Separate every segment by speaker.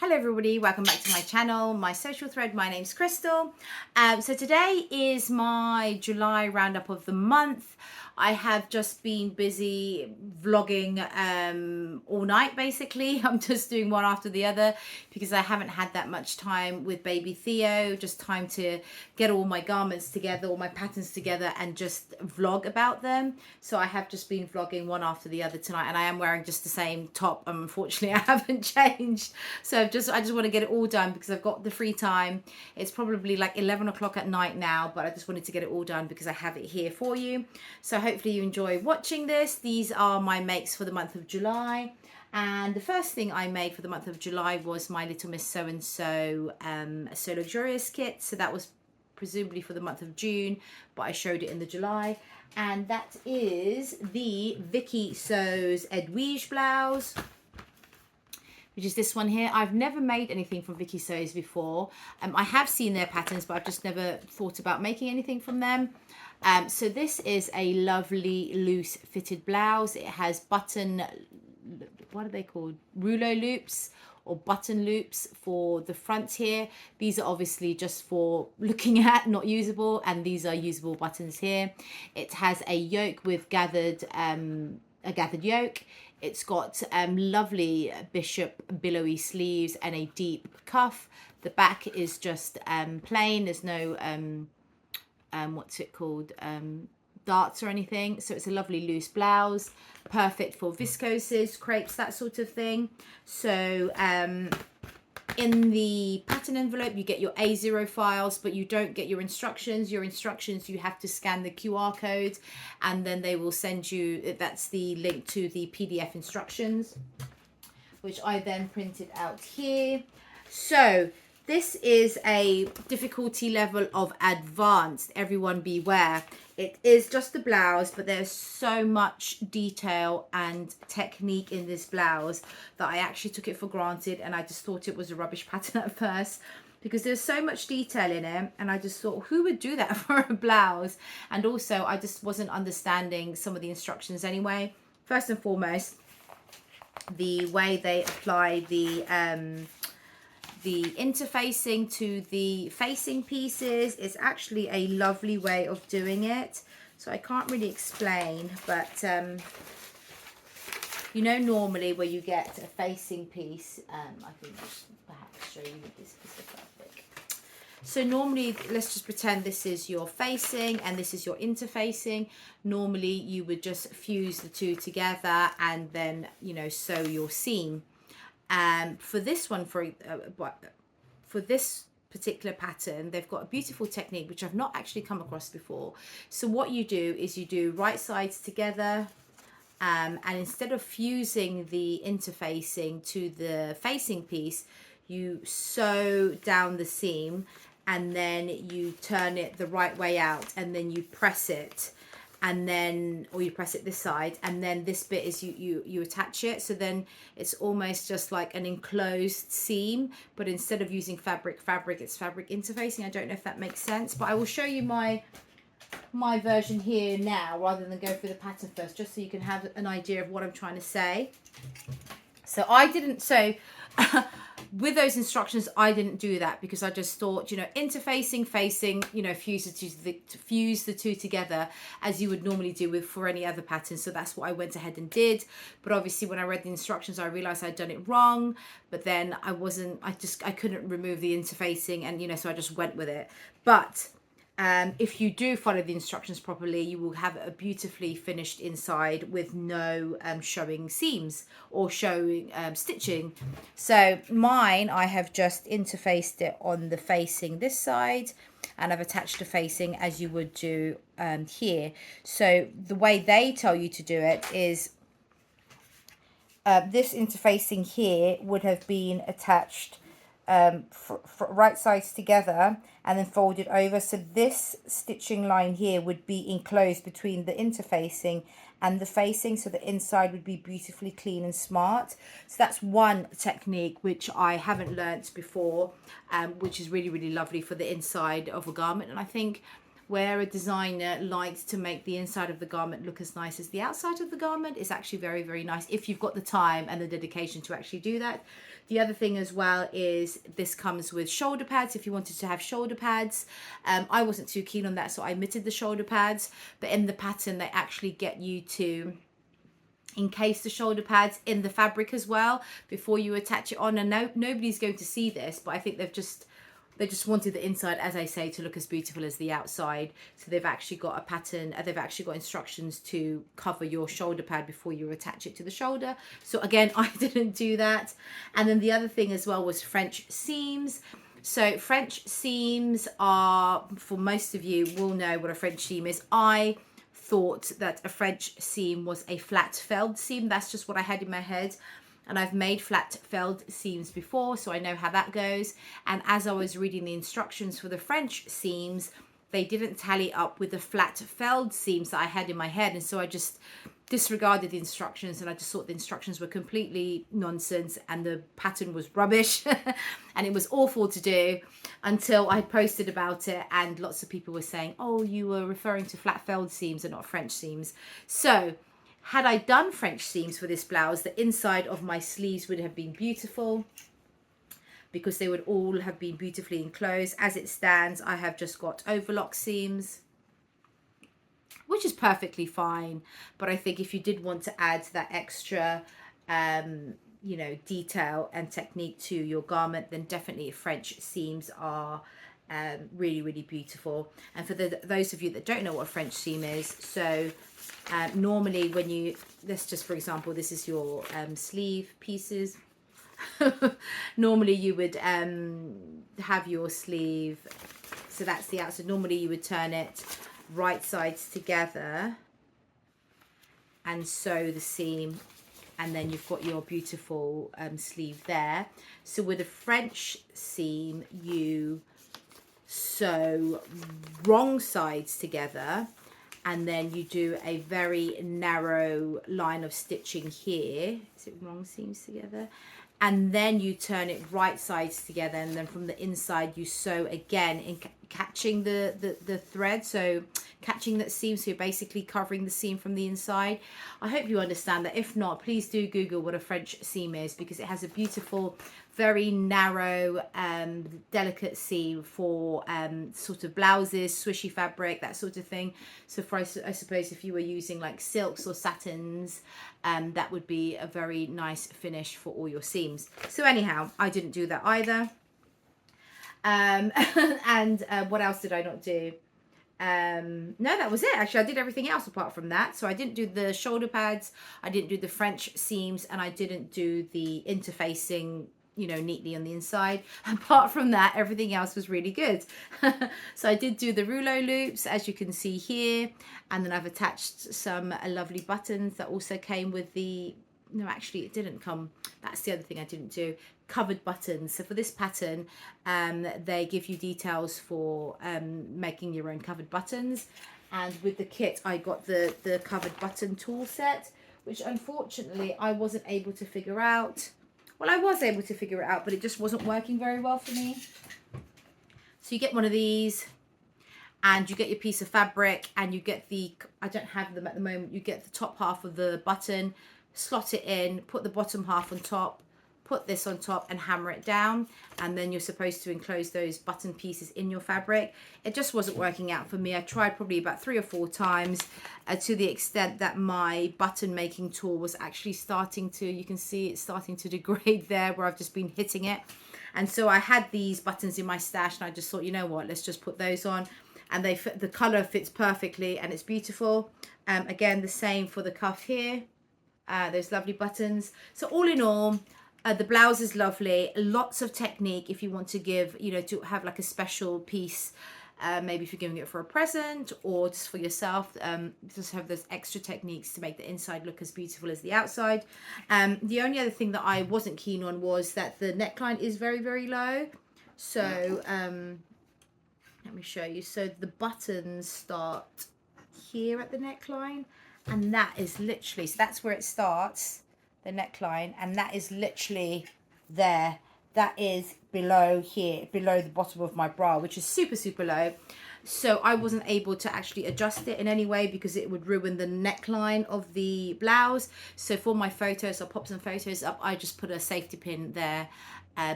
Speaker 1: Hello everybody, welcome back to my channel, my social thread. My name's Crystal. So today is my July roundup of the month. I have just been busy vlogging all night basically. I'm just doing one after the other because I haven't had that much time with baby Theo, just time to get all my garments together, all my patterns together and just vlog about them. So I have just been vlogging one after the other tonight, and I am wearing just the same top. Unfortunately, I haven't changed. So I just want to get it all done because I've got the free time. It's probably like 11 o'clock at night now, but I just wanted to get it all done because I have it here for you. So hopefully you enjoy watching this. These are my makes for the month of July. And the first thing I made for the month of July was my Little Miss So-and-So So Luxurious kit. So that was presumably for the month of June, but I showed it in the July. And that is the Vicky Sews Edwige blouse, which is this one here. I've never made anything from Vicky Sews before. I have seen their patterns, but I've just never thought about making anything from them. So this is a lovely loose fitted blouse. It has button, what are they called? Rouleau loops or button loops for the front here. These are obviously just for looking at, not usable, and these are usable buttons here. It has a yoke with gathered yoke. It's got lovely bishop billowy sleeves and a deep cuff. The back is just plain. There's no what's it called, darts or anything. So it's a lovely loose blouse, perfect for viscoses, crepes, that sort of thing. So in the pattern envelope you get your A0 files, but you don't get your instructions. Your instructions, you have to scan the QR code and then they will send you, that's the link to the PDF instructions, which I then printed out here. So this is a difficulty level of advanced, everyone beware. It is just a blouse, but there's so much detail and technique in this blouse that I actually took it for granted, and I just thought it was a rubbish pattern at first because there's so much detail in it, and I just thought, who would do that for a blouse? And also I just wasn't understanding some of the instructions anyway. First and foremost, the way they apply the interfacing to the facing pieces is actually a lovely way of doing it. So I can't really explain, but you know, normally where you get a facing piece, I can just perhaps show you with this piece of fabric. So normally, let's just pretend this is your facing and this is your interfacing. Normally you would just fuse the two together and then, you know, sew your seam. For this one, for this particular pattern, they've got a beautiful technique which I've not actually come across before. So what you do is you do right sides together, and instead of fusing the interfacing to the facing piece, you sew down the seam and then you turn it the right way out and then you press it, and then, or you press it this side, and then this bit is you attach it. So then it's almost just like an enclosed seam, but instead of using fabric, it's fabric interfacing. I don't know if that makes sense, but I will show you my version here now rather than go through the pattern first, just so you can have an idea of what I'm trying to say. So I didn't, so with those instructions, I didn't do that because I just thought, you know, interfacing, facing, you know, fuse the two together as you would normally do with for any other pattern. So that's what I went ahead and did. But obviously when I read the instructions, I realized I'd done it wrong, but then I couldn't remove the interfacing, and, you know, so I just went with it. But if you do follow the instructions properly, you will have a beautifully finished inside with no showing seams or showing stitching. So mine, I have just interfaced it on the facing this side, and I've attached the facing as you would do here. So the way they tell you to do it is this interfacing here would have been attached right sides together and then folded over. So this stitching line here would be enclosed between the interfacing and the facing, so the inside would be beautifully clean and smart. So that's one technique which I haven't learnt before, which is really, really lovely for the inside of a garment. And I think where a designer likes to make the inside of the garment look as nice as the outside of the garment. It's actually very, very nice if you've got the time and the dedication to actually do that. The other thing as well is this comes with shoulder pads if you wanted to have shoulder pads. I wasn't too keen on that, so I omitted the shoulder pads, but in the pattern they actually get you to encase the shoulder pads in the fabric as well before you attach it on. And nobody's going to see this, but I think they just wanted the inside, as I say, to look as beautiful as the outside. So they've actually got a pattern, they've actually got instructions to cover your shoulder pad before you attach it to the shoulder. So again, I didn't do that. And then the other thing as well was French seams. So French seams are, for most of you will know what a French seam is. I thought that a French seam was a flat felled seam. That's just what I had in my head. And I've made flat felled seams before, so I know how that goes. And as I was reading the instructions for the French seams, they didn't tally up with the flat felled seams that I had in my head. And so I just disregarded the instructions, and I just thought the instructions were completely nonsense and the pattern was rubbish and it was awful to do, until I posted about it and lots of people were saying, oh, you were referring to flat felled seams and not French seams. So had I done French seams for this blouse, the inside of my sleeves would have been beautiful because they would all have been beautifully enclosed. As it stands, I have just got overlock seams, which is perfectly fine. But I think if you did want to add that extra, you know, detail and technique to your garment, then definitely French seams are really, really beautiful. And for those of you that don't know what a French seam is, so normally when you, let's just, for example, this is your sleeve pieces. Normally you would have your sleeve, so that's the outside. Normally you would turn it right sides together and sew the seam, and then you've got your beautiful sleeve there. So with a French seam, you sew wrong sides together, and then you do a very narrow line of stitching here. Is it wrong seams together? And then you turn it right sides together, and then from the inside you sew again in catching the thread, so catching that seam, so you're basically covering the seam from the inside. I hope you understand that. If not, please do Google what a French seam is, because it has a beautiful, very narrow, delicate seam for sort of blouses, swishy fabric, that sort of thing. So for, I suppose if you were using like silks or satins, that would be a very nice finish for all your seams. So anyhow, I didn't do that either. And what else did I not do? No, that was it. Actually, I did everything else apart from that. So I didn't do the shoulder pads, I didn't do the French seams, and I didn't do the interfacing, you know, neatly on the inside. Apart from that, everything else was really good. So I did do the rouleau loops, as you can see here, and then I've attached some lovely buttons that also came with the, no, actually it didn't come, that's the other thing I didn't do, covered buttons. So for this pattern, they give you details for making your own covered buttons. And with the kit, I got the covered button tool set, which unfortunately I wasn't able to figure out. Well, I was able to figure it out, but it just wasn't working very well for me. So you get one of these, and you get your piece of fabric, and you get the, I don't have them at the moment, you get the top half of the button, slot it in, put the bottom half on top, put this on top and hammer it down, and then you're supposed to enclose those button pieces in your fabric. It just wasn't working out for me. I tried probably about 3 or 4 times, to the extent that my button making tool was actually starting to, you can see it's starting to degrade there where I've just been hitting it. And so I had these buttons in my stash, and I just thought, you know what, let's just put those on. And they fit, the color fits perfectly and it's beautiful. Again, the same for the cuff here. Those lovely buttons. So all in all, the blouse is lovely. Lots of technique if you want to give, you know, to have like a special piece, maybe if you're giving it for a present or just for yourself, just have those extra techniques to make the inside look as beautiful as the outside. The only other thing that I wasn't keen on was that the neckline is very, very low. So let me show you. So the buttons start here at the neckline, and that is literally, so that's where it starts, the neckline, and that is literally there. That is below here, below the bottom of my bra, which is super, super low. so I wasn't able to actually adjust it in any way because it would ruin the neckline of the blouse. So for my photos, I'll pop some photos up, I just put a safety pin there,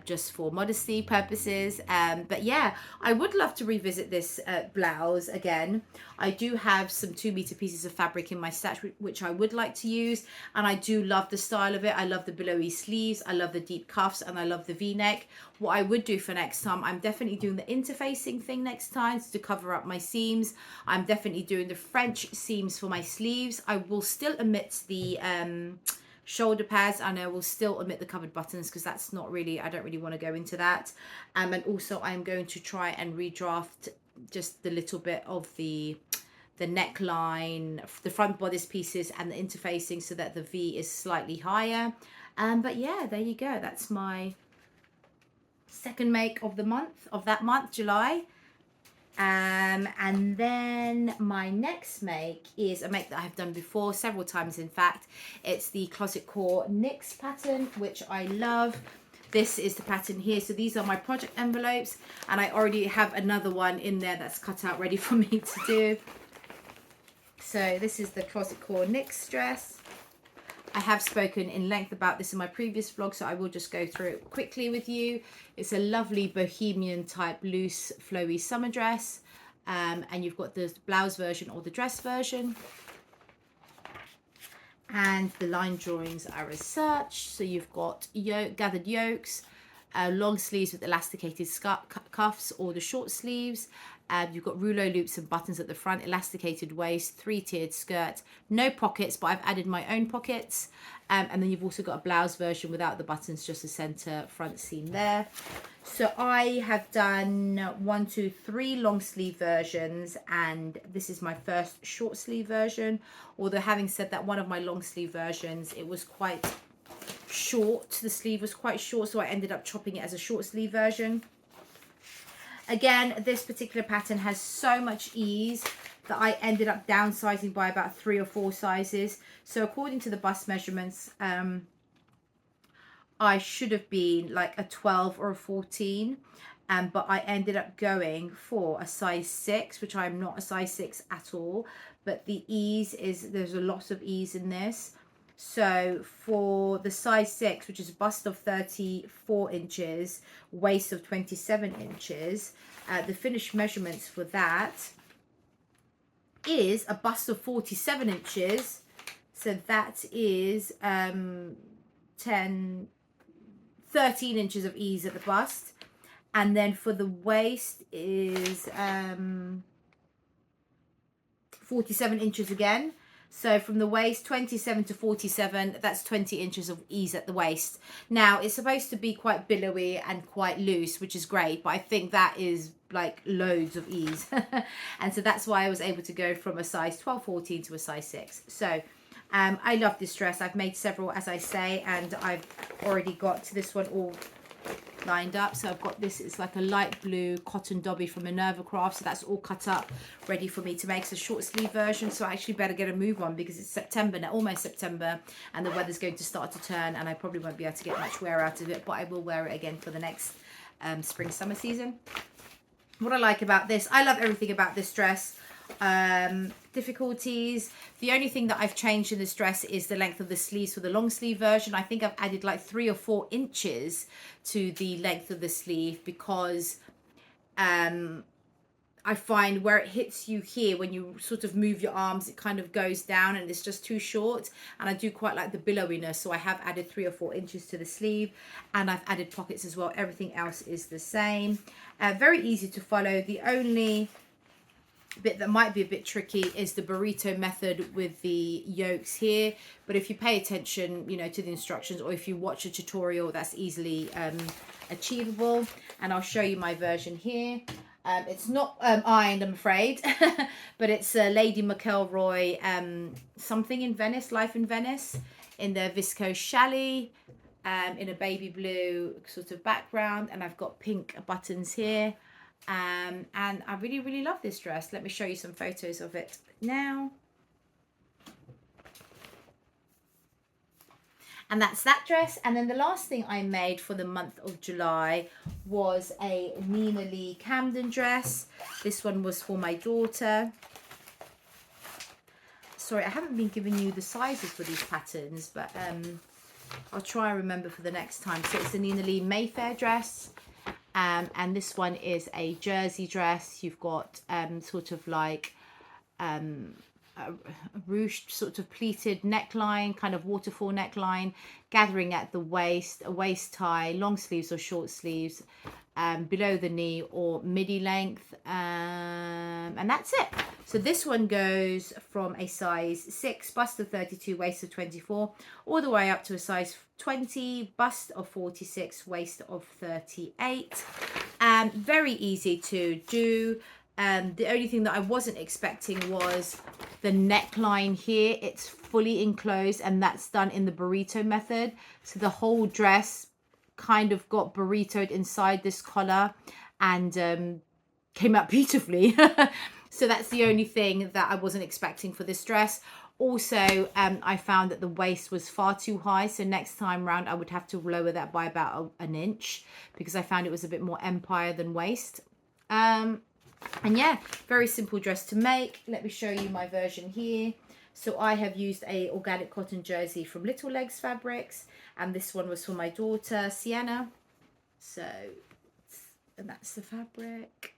Speaker 1: just for modesty purposes. But yeah, I would love to revisit this blouse again. I do have some 2 meter pieces of fabric in my stash which I would like to use, and I do love the style of it. I love the billowy sleeves, I love the deep cuffs, and I love the v-neck. What I would do for next time, I'm definitely doing the interfacing thing next time to cover up my seams. I'm definitely doing the French seams for my sleeves. I will still omit the shoulder pads, and I will still omit the covered buttons because that's not really, I don't really want to go into that. And also I'm going to try and redraft just the little bit of the neckline, the front bodice pieces, and the interfacing so that the V is slightly higher. But yeah, there you go. That's my second make of the month, of that month, July. And then my next make is a make that I've done before several times. In fact, it's the Closet Core NYX pattern, which I love. This is the pattern here. So these are my project envelopes, and I already have another one in there that's cut out ready for me to do. So this is the Closet Core NYX dress. I have spoken in length about this in my previous vlog, so I will just go through it quickly with you. It's a lovely bohemian type loose flowy summer dress, and you've got the blouse version or the dress version, and the line drawings are as such. So you've got gathered yokes, long sleeves with elasticated cuffs or the short sleeves. You've got rouleau loops and buttons at the front, elasticated waist, 3-tiered skirt, no pockets, but I've added my own pockets. And then you've also got a blouse version without the buttons, just a center front seam there. So I have done 1, 2, 3 long sleeve versions, and this is my first short sleeve version. Although having said that, one of my long sleeve versions, it was quite short. The sleeve was quite short, so I ended up chopping it as a short sleeve version. Again, this particular pattern has so much ease that I ended up downsizing by about 3 or 4 sizes. So according to the bust measurements, I should have been like a 12 or a 14, but I ended up going for a size 6, which I'm not a size 6 at all. But the ease is, there's a lot of ease in this. So for the size 6, which is a bust of 34 inches, waist of 27 inches, the finished measurements for that is a bust of 47 inches. So that is 13 inches of ease at the bust. And then for the waist is 47 inches again. So from the waist, 27 to 47, that's 20 inches of ease at the waist. Now, it's supposed to be quite billowy and quite loose, which is great, but I think that is like loads of ease. And so that's why I was able to go from a size 12, 14 to a size 6. So I love this dress. I've made several, as I say, and I've already got this one all lined up. So I've got this, it's like a light blue cotton dobby from Minerva Craft, so that's all cut up ready for me to make. It's a short sleeve version, so I actually better get a move on because it's September now, almost September, and the weather's going to start to turn, and I probably won't be able to get much wear out of it, but I will wear it again for the next spring summer season. What I like about this, I love everything about this dress. Difficulties, the only thing that I've changed in this dress is the length of the sleeves for the long sleeve version. I think I've added like 3 or 4 inches to the length of the sleeve because I find where it hits you here, when you sort of move your arms, it kind of goes down and it's just too short. And I do quite like the billowiness, so I have added 3 or 4 inches to the sleeve, and I've added pockets as well. Everything else is the same. Very easy to follow. The only bit that might be a bit tricky is the burrito method with the yokes here, but if you pay attention, you know, to the instructions, or if you watch a tutorial, that's easily achievable. And I'll show you my version here. It's not ironed, I'm afraid, but it's Lady McElroy something in Venice, Life in Venice, in the viscose challis, in a baby blue sort of background, and I've got pink buttons here. And I really love this dress. Let me show you some photos of it now. And that's that dress. And then the last thing I made for the month of July was a Nina Lee Camden dress. This one was for my daughter. Sorry, I haven't been giving you the sizes for these patterns, but I'll try and remember for the next time. So it's the Nina Lee Mayfair dress. And this one is a jersey dress. You've got sort of like a ruched sort of pleated neckline, kind of waterfall neckline, gathering at the waist, a waist tie, long sleeves or short sleeves, below the knee or midi length, and that's it. So this one goes from a size 6, bust of 32, waist of 24, all the way up to a size 20, bust of 46, waist of 38. Very easy to do. The only thing that I wasn't expecting was the neckline here. It's fully enclosed, and that's done in the burrito method. So the whole dress kind of got burritoed inside this collar and came out beautifully. So that's the only thing that I wasn't expecting for this dress. Also, I found that the waist was far too high. So next time round, I would have to lower that by about an inch because I found it was a bit more empire than waist. And yeah, very simple dress to make. Let me show you my version here. So I have used a organic cotton jersey from Little Legs Fabrics, and this one was for my daughter Sienna. So, and that's the fabric.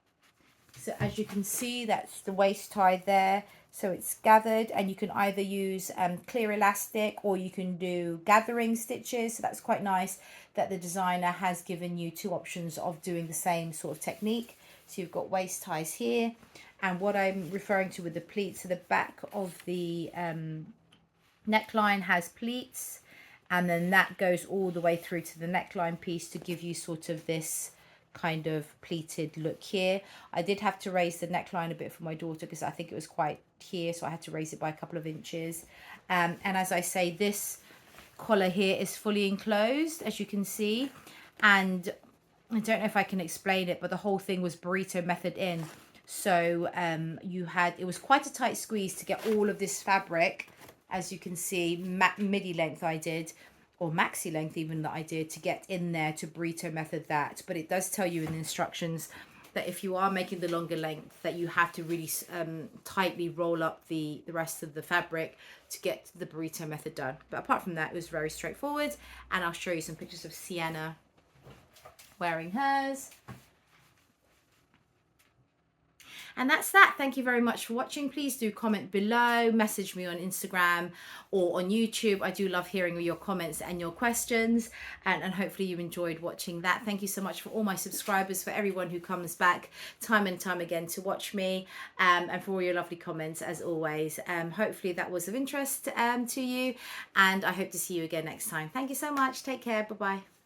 Speaker 1: So as you can see, that's the waist tie there. So it's gathered, and you can either use clear elastic or you can do gathering stitches. So that's quite nice that the designer has given you two options of doing the same sort of technique. So you've got waist ties here, and what I'm referring to with the pleats, so the back of the neckline has pleats, and then that goes all the way through to the neckline piece to give you sort of this kind of pleated look here. I did have to raise the neckline a bit for my daughter because I think it was quite here, so I had to raise it by a couple of inches. And as I say, this collar here is fully enclosed, as you can see, and I don't know if I can explain it, but the whole thing was burrito method in. So it was quite a tight squeeze to get all of this fabric, as you can see, midi length I did, or maxi length even, that I did to get in there to burrito method that. But it does tell you in the instructions that if you are making the longer length, that you have to really tightly roll up the rest of the fabric to get the burrito method done. But apart from that, it was very straightforward, and I'll show you some pictures of Sienna wearing hers. And that's that. Thank you very much for watching. Please do comment below, message me on Instagram or on YouTube. I do love hearing your comments and your questions, and hopefully you enjoyed watching that. Thank you so much for all my subscribers, for everyone who comes back time and time again to watch me, and for all your lovely comments as always. Hopefully that was of interest to you, and I hope to see you again next time. Thank you so much. Take care. Bye-bye.